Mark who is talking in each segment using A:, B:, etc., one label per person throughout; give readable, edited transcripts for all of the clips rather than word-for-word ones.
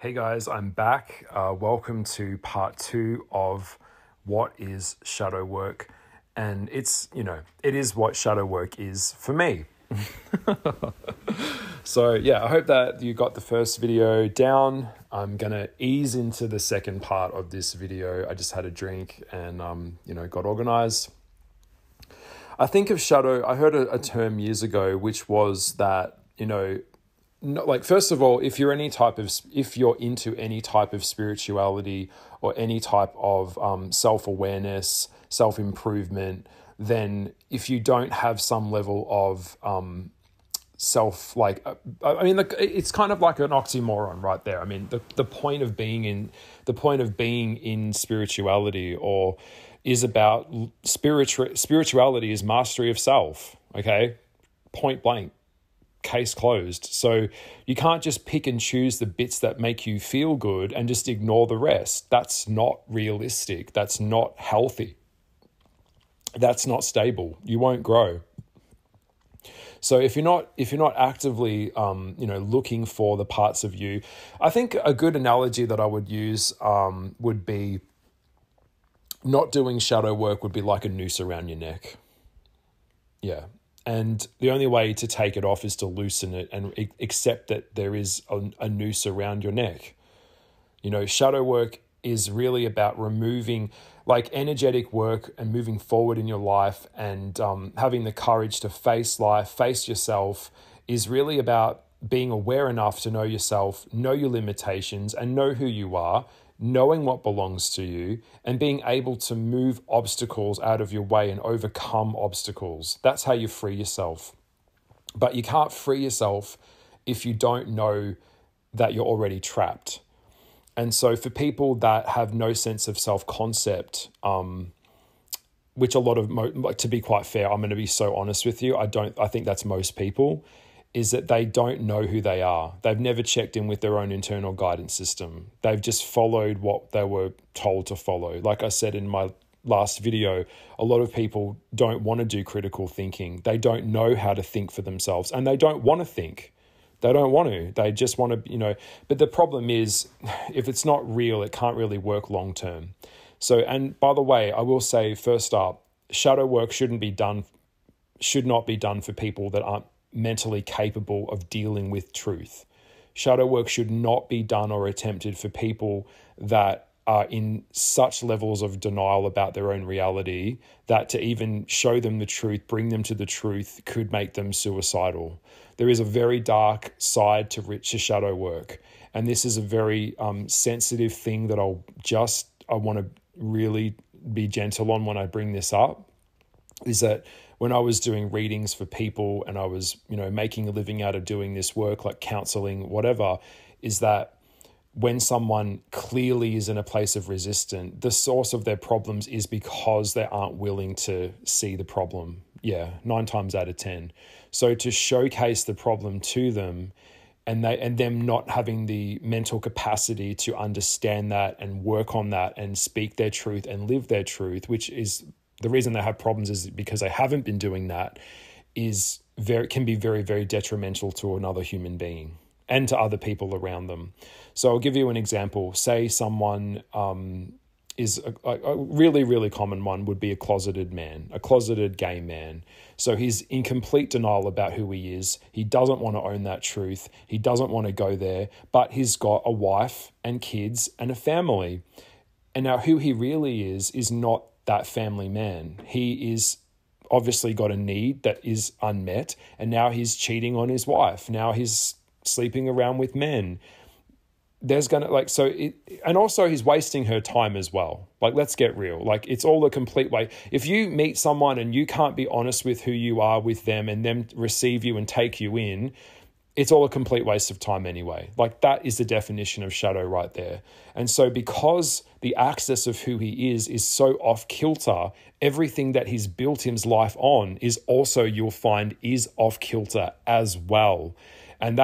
A: Hey guys, I'm back. Welcome to part 2 of what is shadow work. And it is what shadow work is for me. So yeah, I hope that you got the first video down. I'm going to ease into the second part of this video. I just had a drink and, got organized. I think of shadow, I heard a term years ago, which was that, first of all, if you're into any type of spirituality or any type of self-awareness, self-improvement, then if you don't have some level of it's kind of like an oxymoron right there. I mean, the point of being in spirituality or is about spirituality is mastery of self. Okay, point blank. Case closed. So you can't just pick and choose the bits that make you feel good and just ignore the rest. That's not realistic. That's not healthy. That's not stable. You won't grow. So if you're not actively looking for the parts of you, I think a good analogy that I would use would be not doing shadow work would be like a noose around your neck. Yeah. And the only way to take it off is to loosen it and accept that there is a noose around your neck. Shadow work is really about removing energetic work and moving forward in your life and having the courage to face life, face yourself is really about being aware enough to know yourself, know your limitations and know who you are, knowing what belongs to you and being able to move obstacles out of your way and overcome obstacles. That's how you free yourself. But you can't free yourself if you don't know that you're already trapped. And so for people that have no sense of self-concept, which a lot of, to be quite fair, I'm going to be so honest with you, I think that's most people, is that they don't know who they are. They've never checked in with their own internal guidance system. They've just followed what they were told to follow. Like I said in my last video, a lot of people don't want to do critical thinking. They don't know how to think for themselves and they don't want to think. They don't want to. They just want to, but the problem is if it's not real, it can't really work long term. So, and by the way, I will say first up, shadow work should not be done for people that aren't mentally capable of dealing with truth. Shadow work should not be done or attempted for people that are in such levels of denial about their own reality that to even show them the truth, bring them to the truth, could make them suicidal. There is a very dark side to shadow work. And this is a very sensitive thing that I want to really be gentle on when I bring this up, is that when I was doing readings for people and I was, making a living out of doing this work, like counseling, whatever, is that when someone clearly is in a place of resistance, the source of their problems is because they aren't willing to see the problem. Yeah, 9 times out of 10. So to showcase the problem to them and them not having the mental capacity to understand that and work on that and speak their truth and live their truth, which is the reason they have problems is because they haven't been doing that, can be very, very detrimental to another human being and to other people around them. So I'll give you an example. Say someone is a really, really common one would be a closeted man, a closeted gay man. So he's in complete denial about who he is. He doesn't want to own that truth. He doesn't want to go there, but he's got a wife and kids and a family. And now who he really is not that family man. He is obviously got a need that is unmet, and now he's cheating on his wife. Now he's sleeping around with men. And also he's wasting her time as well. Let's get real. It's all a complete way. If you meet someone and you can't be honest with who you are with them and them receive you and take you in, it's all a complete waste of time anyway. That is the definition of shadow right there. And so because the axis of who he is so off kilter, everything that he's built his life on is also, you'll find, is off kilter as well. And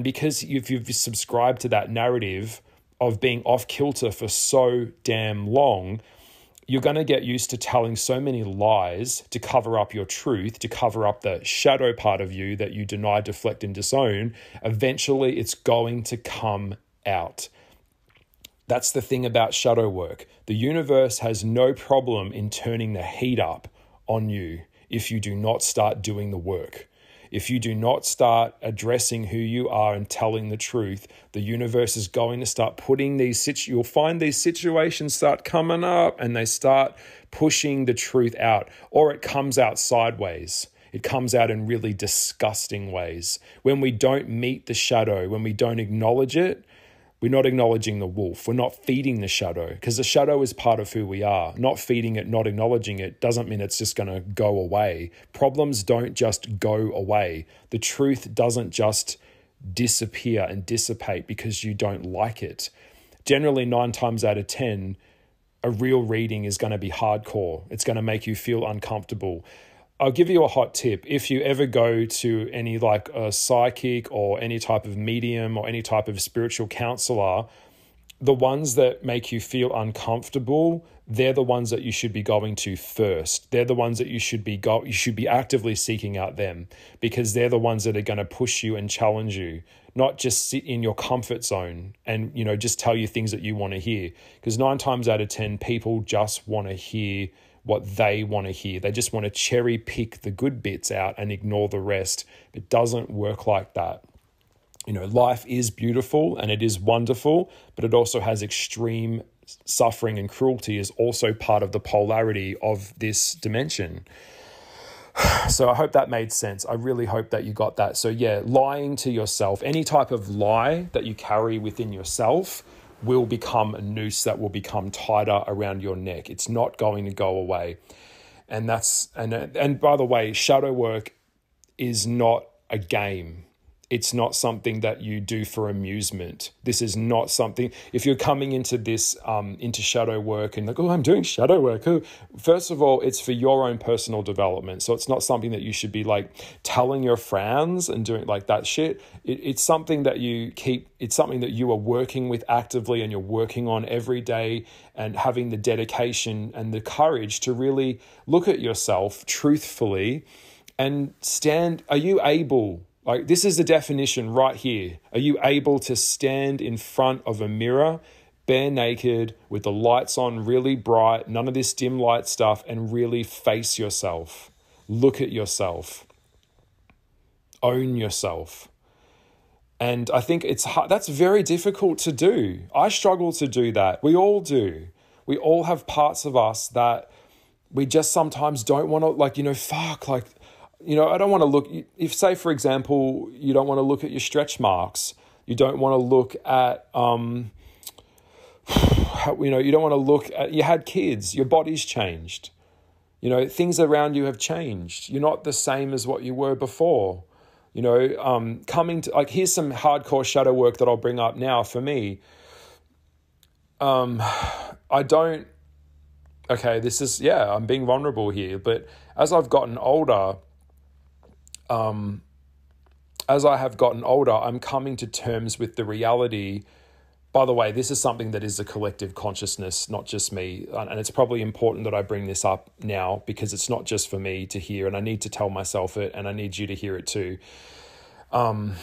A: because if you've subscribed to that narrative of being off kilter for so damn long, you're going to get used to telling so many lies to cover up your truth, to cover up the shadow part of you that you deny, deflect, and disown. Eventually, it's going to come out. That's the thing about shadow work. The universe has no problem in turning the heat up on you if you do not start doing the work. If you do not start addressing who you are and telling the truth, the universe is going to start putting you'll find these situations start coming up and they start pushing the truth out, or it comes out sideways. It comes out in really disgusting ways. When we don't meet the shadow, when we don't acknowledge it, we're not acknowledging the wolf. We're not feeding the shadow, because the shadow is part of who we are. Not feeding it, not acknowledging it doesn't mean it's just going to go away. Problems don't just go away. The truth doesn't just disappear and dissipate because you don't like it. Generally, 9 times out of 10, a real reading is going to be hardcore. It's going to make you feel uncomfortable. I'll give you a hot tip. If you ever go to any like a psychic or any type of medium or any type of spiritual counselor, the ones that make you feel uncomfortable, they're the ones that you should be going to first. They're the ones that you should be actively seeking out them, because they're the ones that are going to push you and challenge you, not just sit in your comfort zone and, just tell you things that you want to hear. Because 9 times out of 10, people just want to hear what they want to hear. They just want to cherry pick the good bits out and ignore the rest. It doesn't work like that. Life is beautiful and it is wonderful, but it also has extreme suffering, and cruelty is also part of the polarity of this dimension. So I hope that made sense. I really hope that you got that. So yeah, lying to yourself, any type of lie that you carry within yourself will become a noose that will become tighter around your neck. It's not going to go away. And by the way, shadow work is not a game. It's not something that you do for amusement. This is not something, if you're coming into this, into shadow work and like, oh, I'm doing shadow work. Oh. First of all, it's for your own personal development. So it's not something that you should be like telling your friends and doing like that shit. It's something that it's something that you are working with actively and you're working on every day, and having the dedication and the courage to really look at yourself truthfully and stand. Are you able? Like, this is the definition right here. Are you able to stand in front of a mirror, bare naked, with the lights on really bright, none of this dim light stuff, and really face yourself? Look at yourself. Own yourself. And I think it's hard. That's very difficult to do. I struggle to do that. We all do. We all have parts of us that we just sometimes don't want to, I don't want to look, if say, for example, you don't want to look at your stretch marks, you don't want to look at, you don't want to look at, you had kids, your body's changed, things around you have changed. You're not the same as what you were before, coming to, here's some hardcore shadow work that I'll bring up now for me. I'm being vulnerable here, but as I've gotten older, I'm coming to terms with the reality. By the way, this is something that is a collective consciousness, not just me. And it's probably important that I bring this up now, because it's not just for me to hear, and I need to tell myself it, and I need you to hear it too. When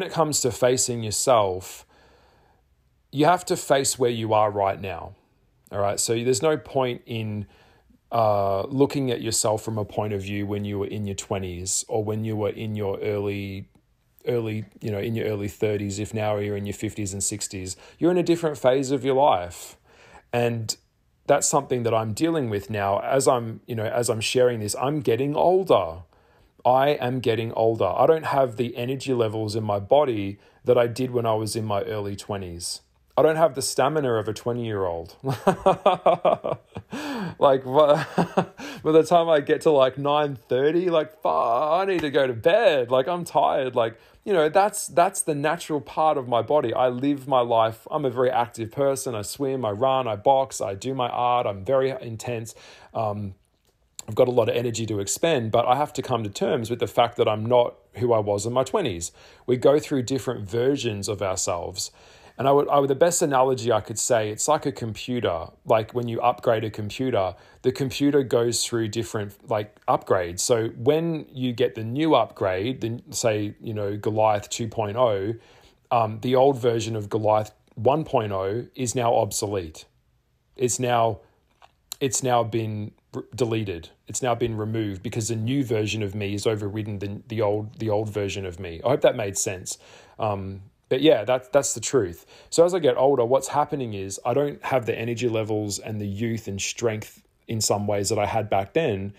A: it comes to facing yourself, you have to face where you are right now. All right. So there's no point in looking at yourself from a point of view when you were in your 20s, or when you were in your early, in your early 30s. If now you're in your 50s and 60s, you're in a different phase of your life. And that's something that I'm dealing with now. As I'm sharing this, I'm getting older. I am getting older. I don't have the energy levels in my body that I did when I was in my early 20s. I don't have the stamina of a 20-year-old. By the time I get to 9:30, I need to go to bed. I'm tired. That's the natural part of my body. I live my life. I'm a very active person. I swim, I run, I box, I do my art. I'm very intense. I've got a lot of energy to expend, but I have to come to terms with the fact that I'm not who I was in my 20s. We go through different versions of ourselves. And the best analogy I could say, it's like a computer. Like when you upgrade a computer, the computer goes through different upgrades. So when you get the new upgrade, say, Goliath 2.0, the old version of Goliath 1.0 is now obsolete. It's now been deleted. It's now been removed because the new version of me is overridden the old version of me. I hope that made sense. But yeah, that's the truth. So as I get older, what's happening is I don't have the energy levels and the youth and strength in some ways that I had back then,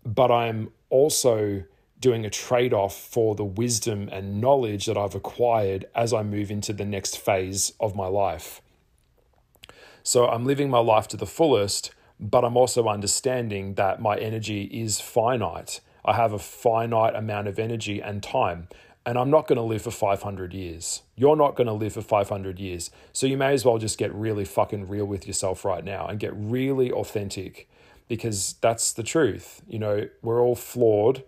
A: but I'm also doing a trade-off for the wisdom and knowledge that I've acquired as I move into the next phase of my life. So I'm living my life to the fullest, but I'm also understanding that my energy is finite. I have a finite amount of energy and time, and I'm not going to live for 500 years. You're not going to live for 500 years. So you may as well just get really fucking real with yourself right now and get really authentic, because that's the truth. You know, we're all flawed.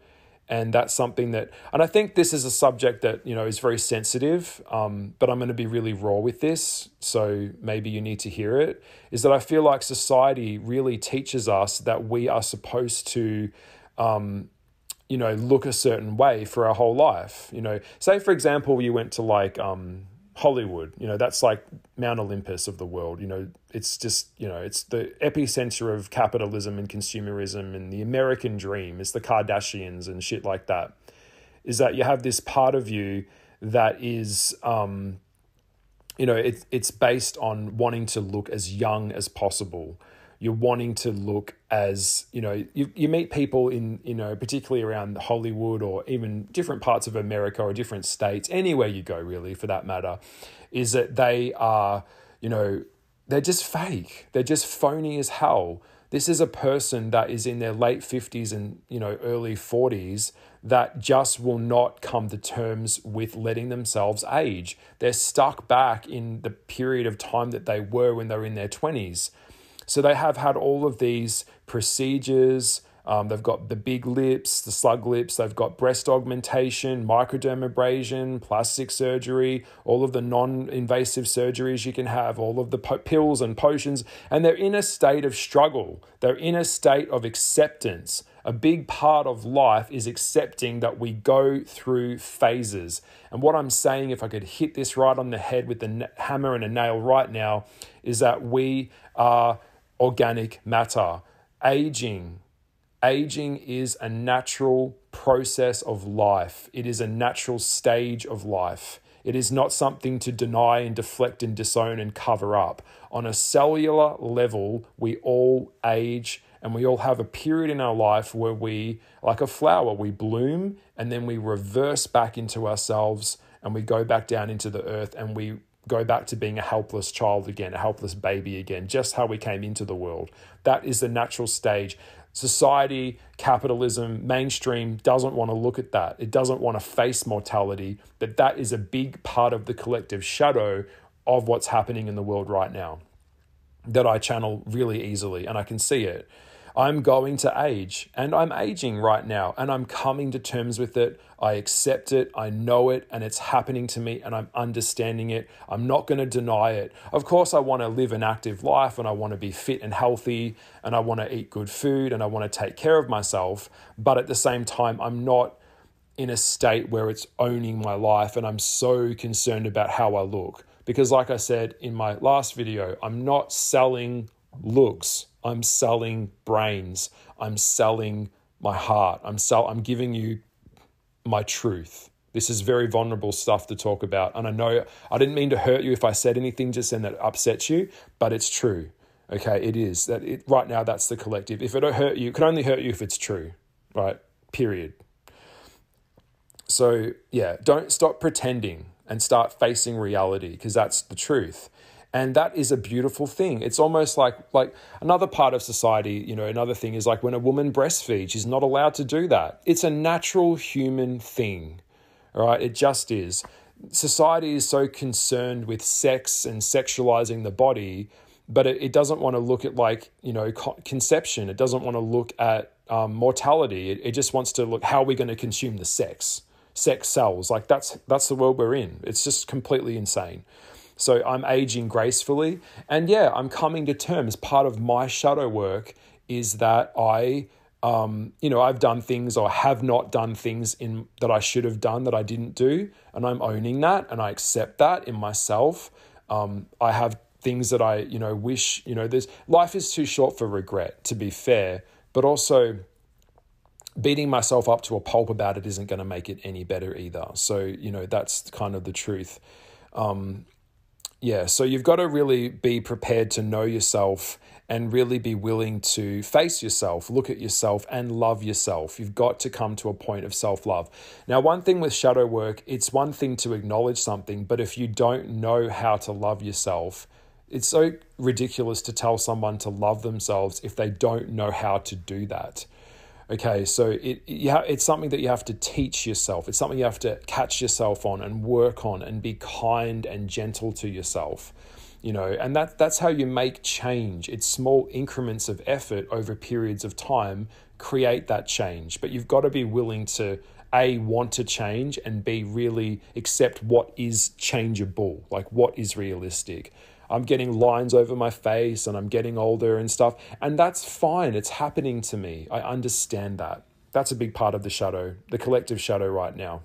A: And that's something that, and I think this is a subject that, you know, is very sensitive, but I'm going to be really raw with this, so maybe you need to hear it, is that I feel like society really teaches us that we are supposed to, you know, look a certain way for our whole life. You know, say, for example, you went to like Hollywood, you know, that's like Mount Olympus of the world. You know, it's just, you know, it's the epicenter of capitalism and consumerism and the American dream. It's the Kardashians and shit like that. Is that you have this part of you that is, you know, it's based on wanting to look as young as possible. You're wanting to look as, you know, you meet people in, you know, particularly around Hollywood or even different parts of America or different states, anywhere you go really for that matter, is that they are, you know, they're just fake. They're just phony as hell. This is a person that is in their late 50s and, you know, early 40s that just will not come to terms with letting themselves age. They're stuck back in the period of time that they were when they were in their 20s. So they have had all of these procedures. They've got the big lips, the slug lips. They've got breast augmentation, microdermabrasion, plastic surgery, all of the non-invasive surgeries you can have, all of the pills and potions. And they're in a state of struggle. They're in a state of acceptance. A big part of life is accepting that we go through phases. And what I'm saying, if I could hit this right on the head with the hammer and a nail right now, is that we are organic matter. Aging is a natural process of life. It is a natural stage of life. It is not something to deny and deflect and disown and cover up. On a cellular level, we all age, and we all have a period in our life where we, like a flower, we bloom and then we reverse back into ourselves and we go back down into the earth and we go back to being a helpless child again, a helpless baby again, just how we came into the world. That is the natural stage. Society, capitalism, mainstream doesn't want to look at that. It doesn't want to face mortality, but that is a big part of the collective shadow of what's happening in the world right now that I channel really easily, and I can see it. I'm going to age, and I'm aging right now, and I'm coming to terms with it. I accept it, I know it, and it's happening to me, and I'm understanding it. I'm not going to deny it. Of course, I want to live an active life, and I want to be fit and healthy, and I want to eat good food, and I want to take care of myself, but at the same time, I'm not in a state where it's owning my life, and I'm so concerned about how I look. Because like I said in my last video, I'm not selling looks. I'm selling brains. I'm selling my heart. I'm giving you my truth. This is very vulnerable stuff to talk about. And I know I didn't mean to hurt you if I said anything just then that upsets you, but it's true. Okay, it is. Right now, that's the collective. If it'll hurt you, it can only hurt you if it's true, right? Period. So yeah, don't stop pretending and start facing reality, because that's the truth. And that is a beautiful thing. It's almost like another part of society, you know, another thing is like when a woman breastfeeds, she's not allowed to do that. It's a natural human thing, all right? It just is. Society is so concerned with sex and sexualizing the body, but it doesn't want to look at like, you know, conception. It doesn't want to look at mortality. It just wants to look, how are we going to consume the sex? Sex sells. Like that's the world we're in. It's just completely insane. So I'm aging gracefully. And yeah, I'm coming to terms. Part of my shadow work is that I I've done things or have not done things that I should have done that I didn't do. And I'm owning that and I accept that in myself. I have things that I, wish, life is too short for regret, to be fair, but also beating myself up to a pulp about it isn't going to make it any better either. So, that's kind of the truth. So you've got to really be prepared to know yourself and really be willing to face yourself, look at yourself and love yourself. You've got to come to a point of self-love. Now, one thing with shadow work, it's one thing to acknowledge something, but if you don't know how to love yourself, it's so ridiculous to tell someone to love themselves if they don't know how to do that. Okay, so it's something that you have to teach yourself. It's something you have to catch yourself on and work on and be kind and gentle to yourself, and that's how you make change. It's small increments of effort over periods of time create that change. But you've got to be willing to, A, want to change, and B, really accept what is changeable, like what is realistic. I'm getting lines over my face and I'm getting older and stuff. And that's fine. It's happening to me. I understand that. That's a big part of the shadow, the collective shadow right now.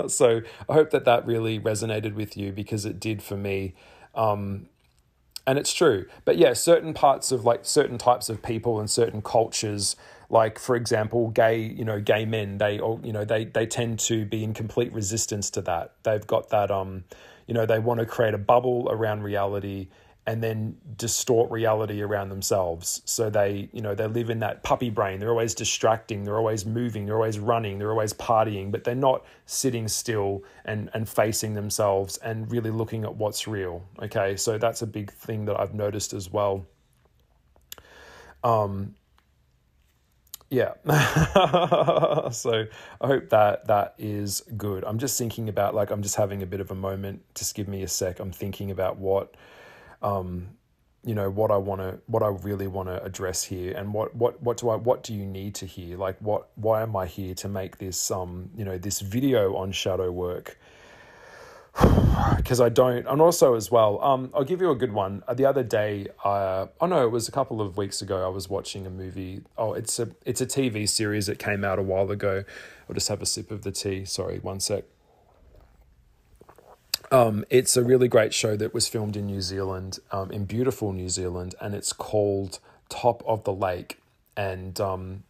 A: So I hope that really resonated with you, because it did for me. And it's true. But yeah, certain types of people and certain cultures, like, for example, gay men, they tend to be in complete resistance to that. They've got that, they want to create a bubble around reality and then distort reality around themselves. So they live in that puppy brain. They're always distracting. They're always moving. They're always running. They're always partying, but they're not sitting still and facing themselves and really looking at what's real. Okay. So that's a big thing that I've noticed as well. Yeah. So I hope that is good. I'm just thinking about, I'm just having a bit of a moment. Just give me a sec. I'm thinking about what I really want to address here, and what do you need to hear? Why am I here to make this, this video on shadow work? Because I don't, and also as well, I'll give you a good one. The other day, it was a couple of weeks ago, I was watching a movie. It's a TV series that came out a while ago. I'll just have a sip of the tea. Sorry, one sec. It's a really great show that was filmed in New Zealand, in beautiful New Zealand, and it's called Top of the Lake. And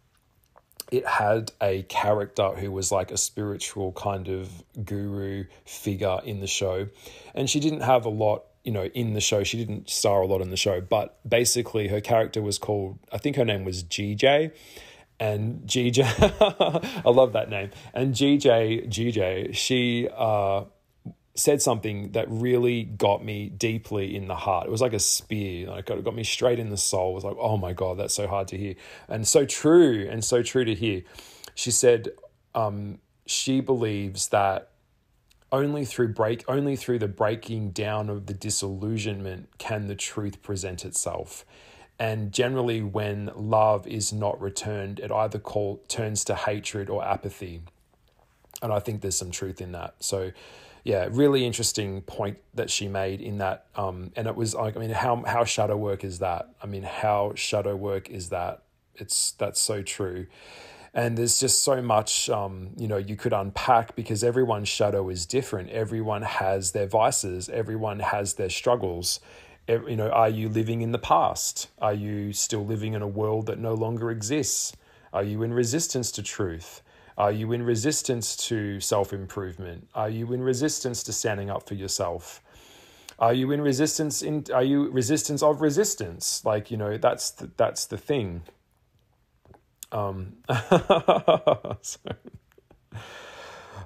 A: it had a character who was like a spiritual kind of guru figure in the show. And she didn't have a lot, in the show. She didn't star a lot in the show, but basically her character was called, I think her name was GJ. And GJ, I love that name. And GJ, she said something that really got me deeply in the heart. It was like a spear. It got me straight in the soul. It was like, oh my God, that's so hard to hear. And so true to hear. She said she believes that only through the breaking down of the disillusionment can the truth present itself. And generally when love is not returned, it either turns to hatred or apathy. And I think there's some truth in that. So yeah, really interesting point that she made in that. And it was like, how shadow work is that? How shadow work is that? That's so true. And there's just so much, you could unpack, because everyone's shadow is different. Everyone has their vices. Everyone has their struggles. Are you living in the past? Are you still living in a world that no longer exists? Are you in resistance to truth? Are you in resistance to self-improvement? Are you in resistance to standing up for yourself? Are you in resistance of resistance? That's the thing.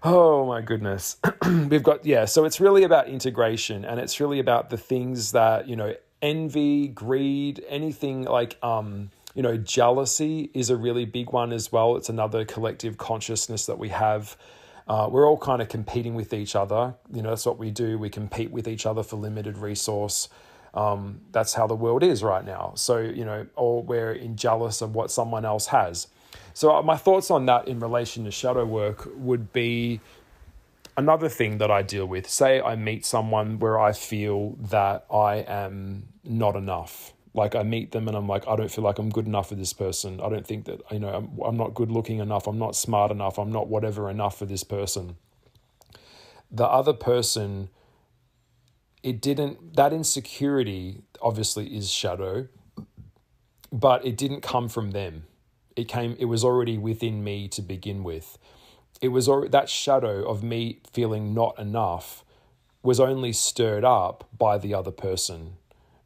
A: Oh my goodness. We've got, so it's really about integration, and it's really about the things that, envy, greed, anything like, jealousy is a really big one as well. It's another collective consciousness that we have. We're all kind of competing with each other. That's what we do. We compete with each other for limited resource. That's how the world is right now. So, or we're jealous of what someone else has. So my thoughts on that in relation to shadow work would be another thing that I deal with. Say I meet someone where I feel that I am not enough. Like I meet them and I'm like, I don't feel like I'm good enough for this person. I don't think that, I'm not good looking enough. I'm not smart enough. I'm not whatever enough for this person. The other person, that insecurity obviously is shadow, but it didn't come from them. It was already within me to begin with. It was already, that shadow of me feeling not enough was only stirred up by the other person.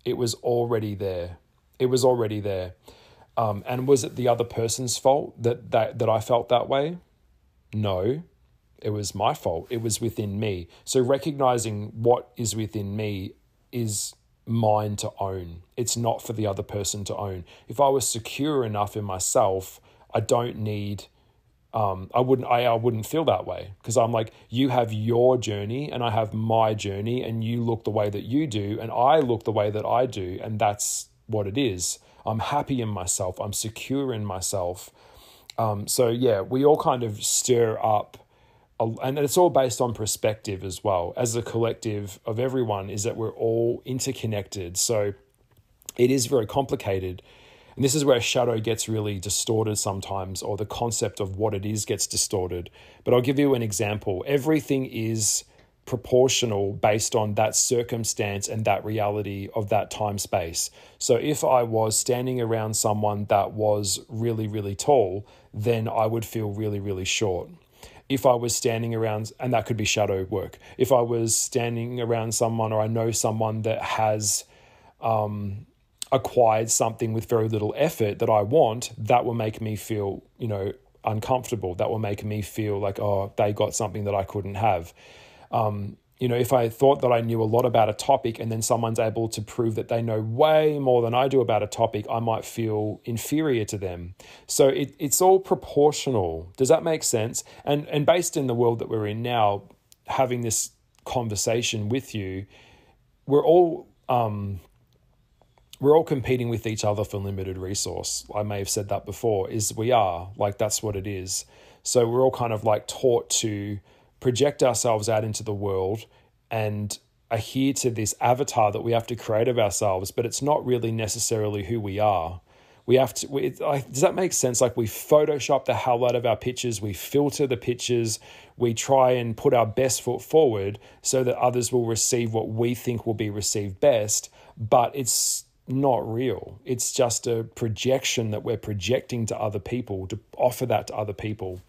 A: It was already there. And was it the other person's fault that I felt that way? No, it was my fault. It was within me. So recognizing what is within me is mine to own. It's not for the other person to own. If I was secure enough in myself, I don't need, I wouldn't feel that way, because I'm like, you have your journey and I have my journey, and you look the way that you do and I look the way that I do, and that's what it is. I'm happy in myself. I'm secure in myself. So yeah, we all kind of stir up, and it's all based on perspective as well. As a collective of everyone, is that we're all interconnected. So it is very complicated. And this is where shadow gets really distorted sometimes, or the concept of what it is gets distorted. But I'll give you an example. Everything is proportional based on that circumstance and that reality of that time space. So if I was standing around someone that was really, really tall, then I would feel really, really short. If I was standing around, and that could be shadow work. If I was standing around someone, or I know someone that has acquired something with very little effort that I want, that will make me feel, uncomfortable. That will make me feel like, oh, they got something that I couldn't have. If I thought that I knew a lot about a topic and then someone's able to prove that they know way more than I do about a topic, I might feel inferior to them. So it's all proportional. Does that make sense? And based in the world that we're in now, having this conversation with you, we're all competing with each other for limited resource. I may have said that before, that's what it is. So we're all kind of like taught to project ourselves out into the world and adhere to this avatar that we have to create of ourselves, but it's not really necessarily who we are. Does that make sense? Like, we Photoshop the hell out of our pictures, we filter the pictures, we try and put our best foot forward so that others will receive what we think will be received best, but it's not real. It's just a projection that we're projecting to other people to offer that to other people.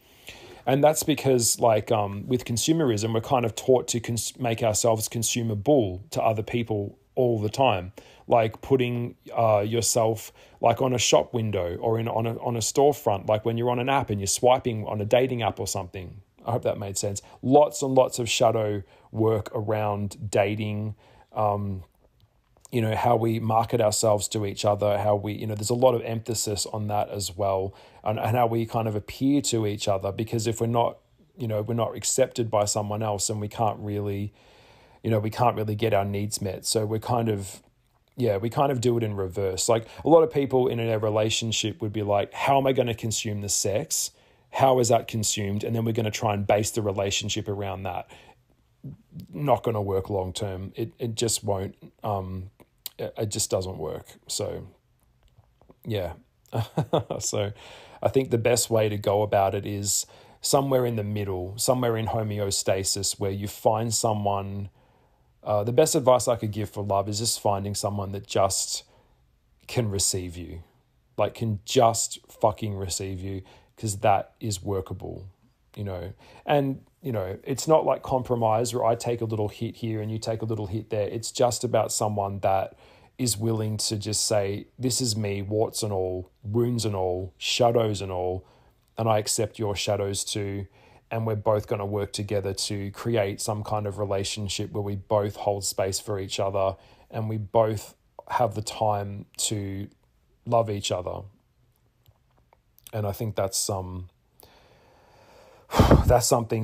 A: And that's because, with consumerism, we're kind of taught to make ourselves consumable to other people all the time. Like putting yourself on a shop window or on a storefront, like when you're on an app and you're swiping on a dating app or something. I hope that made sense. Lots and lots of shadow work around dating, how we market ourselves to each other, how we, there's a lot of emphasis on that as well, and how we kind of appear to each other, because if we're not accepted by someone else, and we can't really get our needs met. So we kind of do it in reverse. Like, a lot of people in a relationship would be like, how am I going to consume the sex? How is that consumed? And then we're going to try and base the relationship around that. Not going to work long term. It just won't. It just doesn't work. So, yeah. So I think the best way to go about it is somewhere in the middle, somewhere in homeostasis, where you find someone. The best advice I could give for love is just finding someone that just can receive you, can just fucking receive you, because that is workable, and it's not like compromise where I take a little hit here and you take a little hit there. It's just about someone that is willing to just say, this is me, warts and all, wounds and all, shadows and all, and I accept your shadows too. And we're both going to work together to create some kind of relationship where we both hold space for each other and we both have the time to love each other. And I think that's something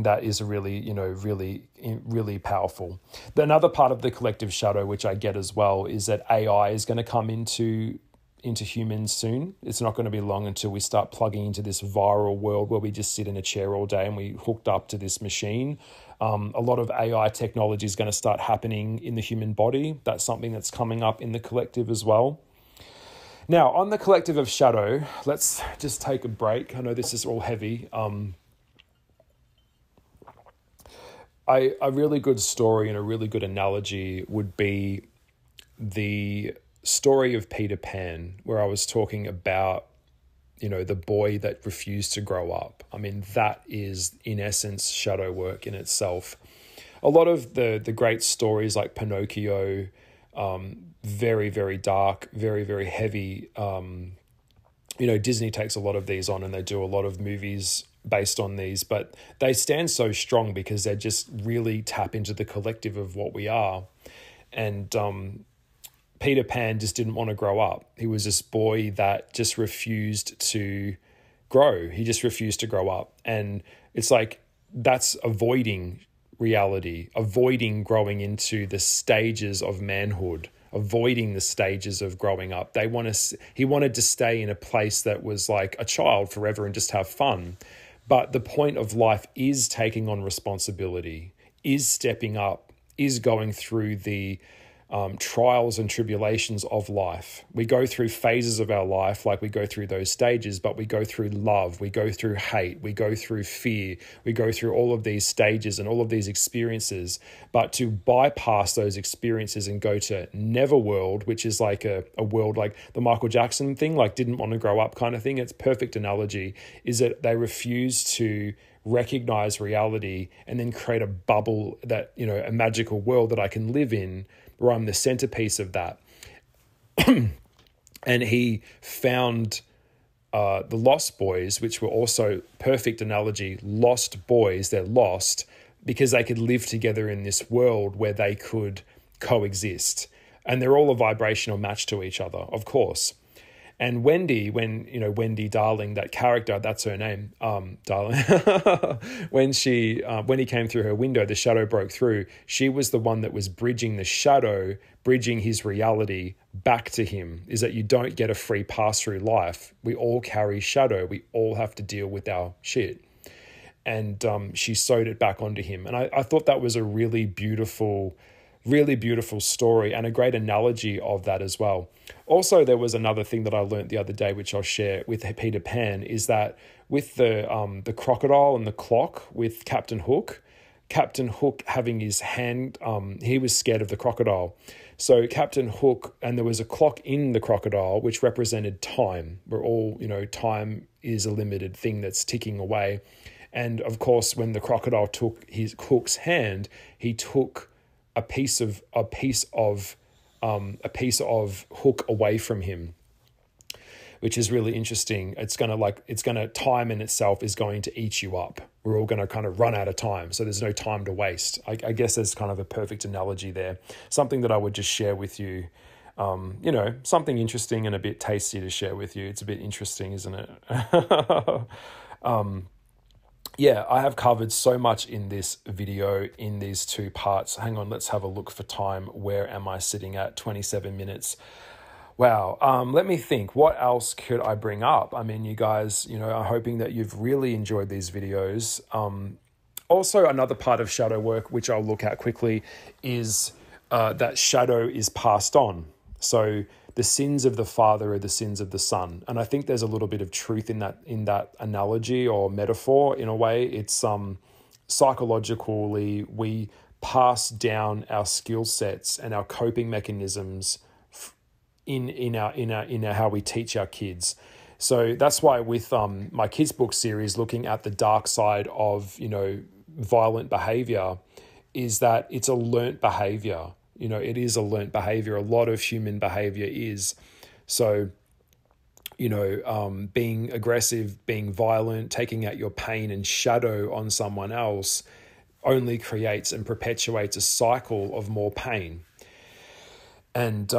A: that is really, really powerful. Another part of the collective shadow, which I get as well, is that AI is going to come into humans soon. It's not going to be long until we start plugging into this viral world where we just sit in a chair all day and we hooked up to this machine. A lot of AI technology is going to start happening in the human body. That's something that's coming up in the collective as well. Now, on the collective of shadow, let's just take a break. I know this is all heavy. A really good story and a really good analogy would be the story of Peter Pan, where I was talking about, the boy that refused to grow up. I mean, that is, in essence, shadow work in itself. A lot of the great stories like Pinocchio, very, very dark, very, very heavy. Disney takes a lot of these on, and they do a lot of movies based on these, but they stand so strong because they just really tap into the collective of what we are. And Peter Pan just didn't want to grow up. He was this boy that just refused to grow. He just refused to grow up. And it's like, that's avoiding reality, avoiding growing into the stages of manhood, avoiding the stages of growing up. He wanted to stay in a place that was like a child forever and just have fun. But the point of life is taking on responsibility, is stepping up, is going through the trials and tribulations of life. We go through phases of our life, like we go through those stages, but we go through love, we go through hate, we go through fear, we go through all of these stages and all of these experiences. But to bypass those experiences and go to Neverworld, which is like a world like the Michael Jackson thing, like didn't want to grow up kind of thing, it's perfect analogy, is that they refuse to recognize reality and then create a bubble that, a magical world that I can live in, where I'm the centerpiece of that. And he found the Lost Boys, which were also perfect analogy, lost boys. They're lost because they could live together in this world where they could coexist. And they're all a vibrational match to each other, of course. And Wendy, Wendy Darling, that character, that's her name, Darling. when he came through her window, the shadow broke through. She was the one that was bridging the shadow, bridging his reality back to him. Is that you don't get a free pass through life. We all carry shadow. We all have to deal with our shit. And she sewed it back onto him. And I thought that was a really beautiful story and a great analogy of that as well. Also, there was another thing that I learned the other day, which I'll share with Peter Pan, is that with the crocodile and the clock with Captain Hook having his hand, he was scared of the crocodile. So Captain Hook, and there was a clock in the crocodile, which represented time. We're all, time is a limited thing that's ticking away. And of course, when the crocodile took Hook's hand, he took a piece of Hook away from him, which is really interesting. Time in itself is going to eat you up. We're all going to kind of run out of time. So there's no time to waste. I guess there's kind of a perfect analogy there. Something that I would just share with you, something interesting and a bit tasty to share with you. It's a bit interesting, isn't it? Yeah, I have covered so much in this video in these two parts. Hang on, let's have a look for time. Where am I sitting at? 27 minutes. Wow. Let me think. What else could I bring up? I mean, you guys, are hoping that you've really enjoyed these videos. Also, another part of shadow work, which I'll look at quickly, is that shadow is passed on. So the sins of the father are the sins of the son. And I think there's a little bit of truth in that analogy or metaphor in a way. It's psychologically, we pass down our skill sets and our coping mechanisms in our how we teach our kids. So that's why with my kids book series, looking at the dark side of, violent behavior, is that it's a learnt behavior. It is a learnt behavior. A lot of human behavior is. So, being aggressive, being violent, taking out your pain and shadow on someone else only creates and perpetuates a cycle of more pain. And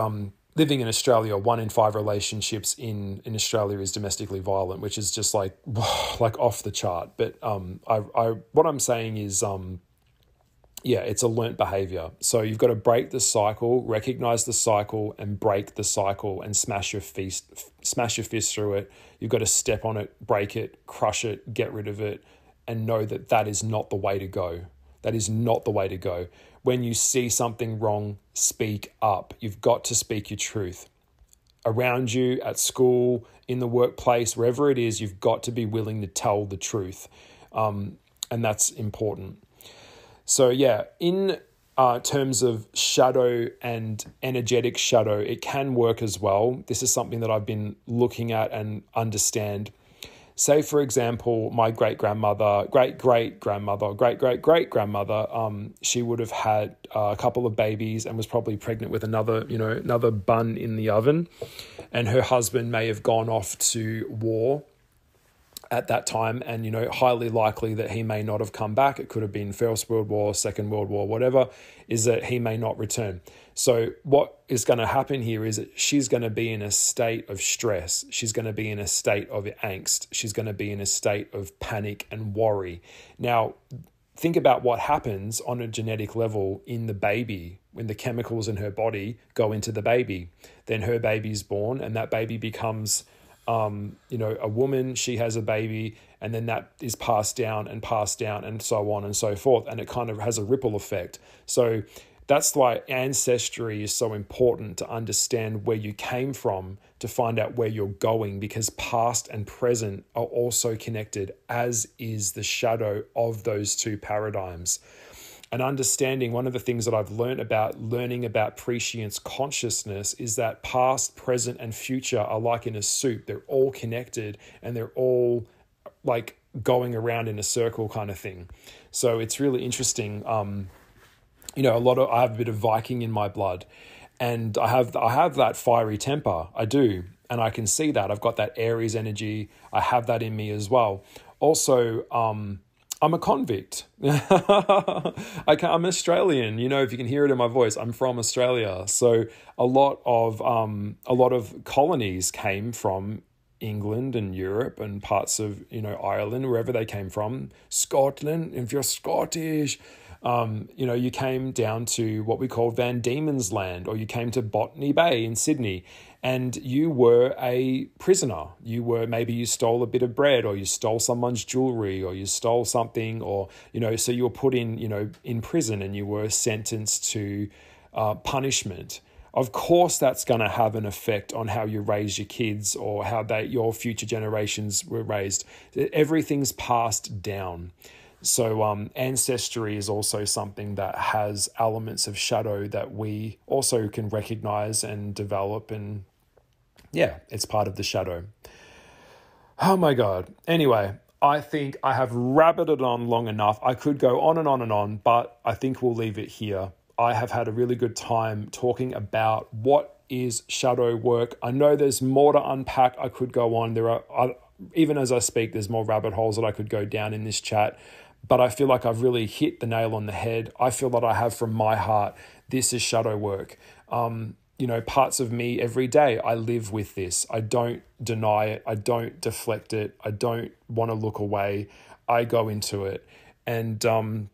A: living in Australia, 1 in 5 relationships in Australia is domestically violent, which is just like off the chart. But what I'm saying is, it's a learnt behavior. So you've got to break the cycle, recognize the cycle, and break the cycle, and smash your fist through it. You've got to step on it, break it, crush it, get rid of it, and know that that is not the way to go. That is not the way to go. When you see something wrong, speak up. You've got to speak your truth. around you, at school, in the workplace, wherever it is, you've got to be willing to tell the truth. And that's important. So yeah, in terms of shadow and energetic shadow, it can work as well. This is something that I've been looking at and understand. Say, for example, my great-grandmother, she would have had a couple of babies and was probably pregnant with another bun in the oven. And her husband may have gone off to war at that time, and highly likely that he may not have come back. It could have been First World War, Second World War, whatever, is that he may not return. So what is going to happen here is that she's going to be in a state of stress. She's going to be in a state of angst. She's going to be in a state of panic and worry. Now, think about what happens on a genetic level in the baby when the chemicals in her body go into the baby. Then her baby's born, and that baby becomes a woman, she has a baby, and then that is passed down and so on and so forth. And it kind of has a ripple effect. So that's why ancestry is so important, to understand where you came from, to find out where you're going, because past and present are also connected, as is the shadow of those two paradigms. And understanding, one of the things that I've learning about prescience consciousness is that past, present, and future are like in a soup. They're all connected, and they're all like going around in a circle kind of thing. So it's really interesting. I have a bit of Viking in my blood, and I have that fiery temper. I do. And I can see that. I've got that Aries energy. I have that in me as well. Also, I'm a convict. I'm Australian. If you can hear it in my voice, I'm from Australia. So a lot of colonies came from England and Europe and parts of Ireland, wherever they came from. Scotland, if you're Scottish, you came down to what we call Van Diemen's Land, or you came to Botany Bay in Sydney, and you were a prisoner. Maybe you stole a bit of bread, or you stole someone's jewelry, or you stole something, or, so you were put in prison, and you were sentenced to punishment. Of course, that's going to have an effect on how you raise your kids, or how your future generations were raised. Everything's passed down. So ancestry is also something that has elements of shadow that we also can recognize and develop. And yeah, it's part of the shadow. Oh my God. Anyway, I think I have rabbited on long enough. I could go on and on and on, but I think we'll leave it here. I have had a really good time talking about what is shadow work. I know there's more to unpack. I could go on. Even as I speak, there's more rabbit holes that I could go down in this chat. But I feel like I've really hit the nail on the head. I feel that I have from my heart, this is shadow work. Parts of me every day, I live with this. I don't deny it. I don't deflect it. I don't want to look away. I go into it. And and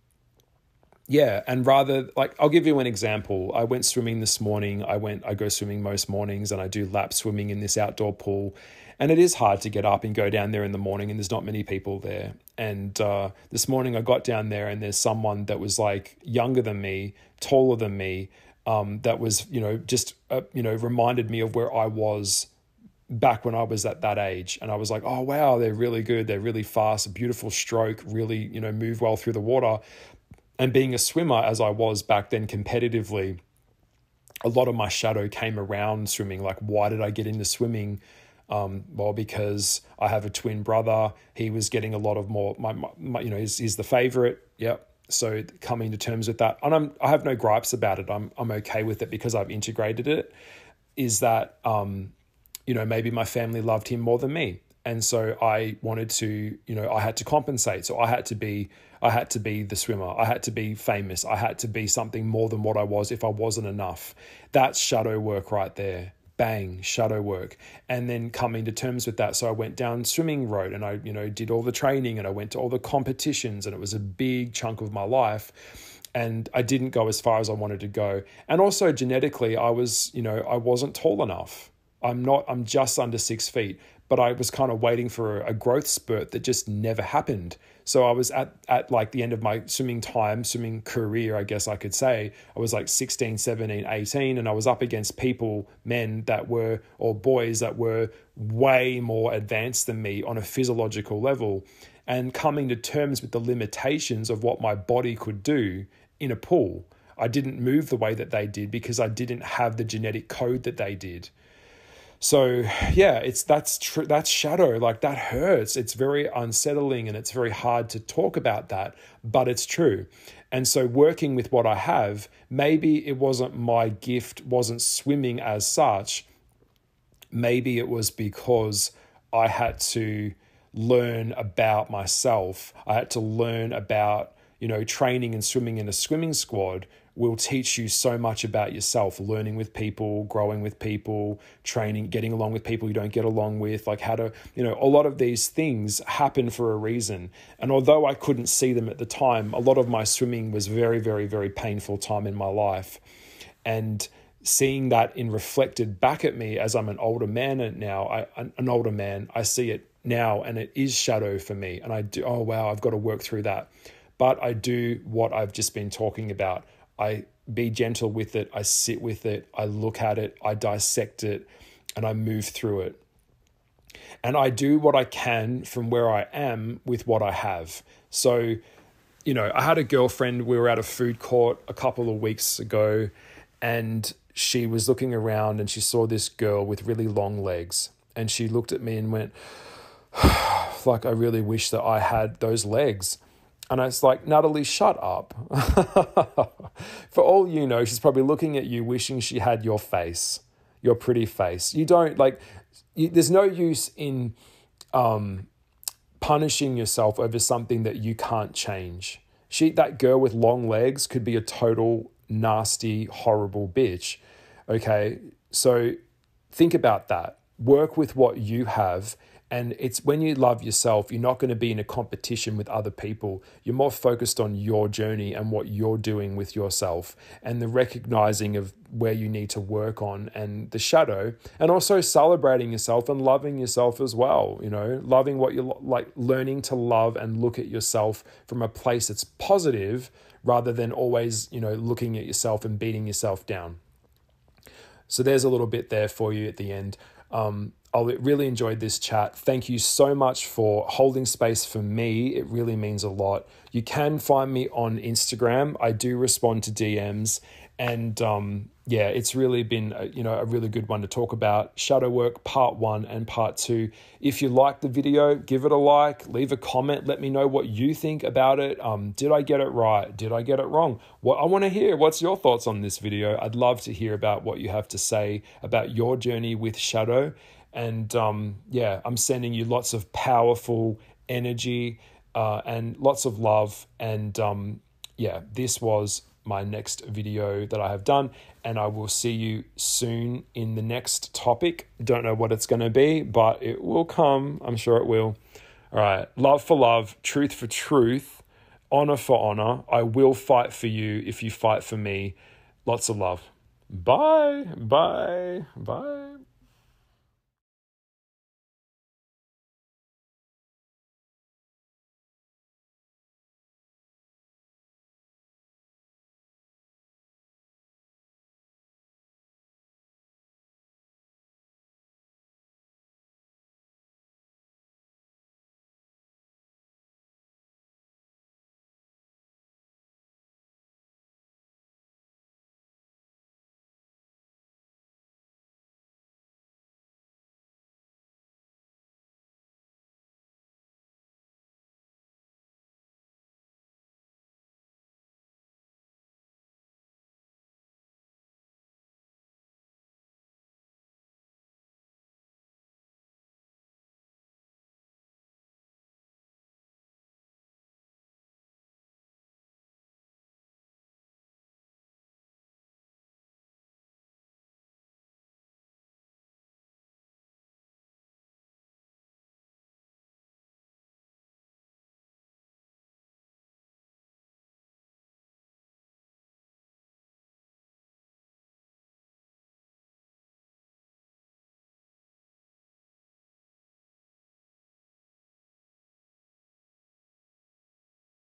A: rather, I'll give you an example. I went swimming this morning. I go swimming most mornings, and I do lap swimming in this outdoor pool. And it is hard to get up and go down there in the morning, and there's not many people there. And this morning I got down there, and there's someone that was younger than me, taller than me, that was, reminded me of where I was back when I was at that age. And I was like, oh, wow, they're really good. They're really fast, beautiful stroke, really, move well through the water. And being a swimmer, as I was back then competitively, a lot of my shadow came around swimming. Why did I get into swimming? Well, because I have a twin brother. He was getting a lot of more, he's the favorite. Yep. So coming to terms with that, and I have no gripes about it. I'm okay with it because I've integrated it. Is that, maybe my family loved him more than me. And so I wanted to, I had to compensate. So I had to be the swimmer. I had to be famous. I had to be something more than what I was if I wasn't enough. That's shadow work right there. Bang, shadow work. And then coming to terms with that. So I went down swimming road, and I, did all the training, and I went to all the competitions, and it was a big chunk of my life. And I didn't go as far as I wanted to go. And also genetically, I wasn't tall enough. I'm just under 6 feet, but I was kind of waiting for a growth spurt that just never happened. So I was at like the end of my swimming career, I guess I could say. I was like 16, 17, 18, and I was up against men that were, or boys that were way more advanced than me on a physiological level, and coming to terms with the limitations of what my body could do in a pool. I didn't move the way that they did because I didn't have the genetic code that they did. So yeah, that's true. That's shadow. Like, that hurts. It's very unsettling, and it's very hard to talk about that, but it's true. And so working with what I have, maybe it wasn't my gift, wasn't swimming as such. Maybe it was because I had to learn about myself. I had to learn about, training and swimming in a swimming squad will teach you so much about yourself, learning with people, growing with people, training, getting along with people you don't get along with, like how to, a lot of these things happen for a reason. And although I couldn't see them at the time, a lot of my swimming was very, very, very painful time in my life. And seeing that reflected back at me as I'm an older man I see it now, and it is shadow for me. And I do, oh wow, I've got to work through that. But I do what I've just been talking about. I be gentle with it. I sit with it. I look at it. I dissect it, and I move through it. And I do what I can from where I am with what I have. So, I had a girlfriend. We were at a food court a couple of weeks ago, and she was looking around and she saw this girl with really long legs. And she looked at me and went, like, I really wish that I had those legs. And I was like, Natalie, shut up. For all you know, she's probably looking at you wishing she had your face, your pretty face. You don't, there's no use in punishing yourself over something that you can't change. That girl with long legs could be a total nasty, horrible bitch. Okay, so think about that. Work with what you have. And it's when you love yourself, you're not going to be in a competition with other people. You're more focused on your journey and what you're doing with yourself, and the recognizing of where you need to work on, and the shadow, and also celebrating yourself and loving yourself as well. Loving what you like, learning to love and look at yourself from a place that's positive rather than always, looking at yourself and beating yourself down. So there's a little bit there for you at the end. I really enjoyed this chat. Thank you so much for holding space for me. It really means a lot. You can find me on Instagram. I do respond to DMs. And it's really been a really good one to talk about. Shadow work part 1 and part 2. If you like the video, give it a like, leave a comment. Let me know what you think about it. Did I get it right? Did I get it wrong? I want to hear what's your thoughts on this video. I'd love to hear about what you have to say about your journey with shadow. And I'm sending you lots of powerful energy and lots of love. And this was my next video that I have done, and I will see you soon in the next topic. Don't know what it's going to be, but it will come. I'm sure it will. All right. Love for love, truth for truth, honor for honor. I will fight for you if you fight for me. Lots of love. Bye. Bye. Bye.